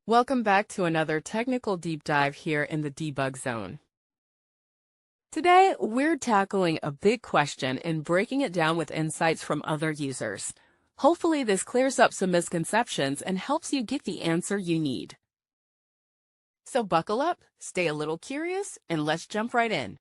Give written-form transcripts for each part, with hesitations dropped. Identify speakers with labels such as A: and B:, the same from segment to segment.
A: Welcome back to another technical deep dive here in the debug zone. Today, we're tackling a big question and breaking it down with insights from other users. Hopefully, this clears up some misconceptions and helps you get the answer you need. So buckle up, stay a little curious, and let's jump right in.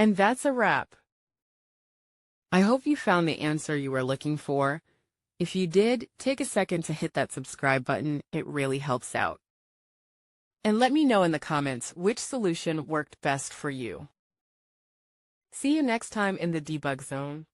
A: And that's a wrap. I hope you found the answer you were looking for. If you did, take a second to hit that subscribe button. It really helps out. And let me know in the comments which solution worked best for you. See you next time in the debug zone.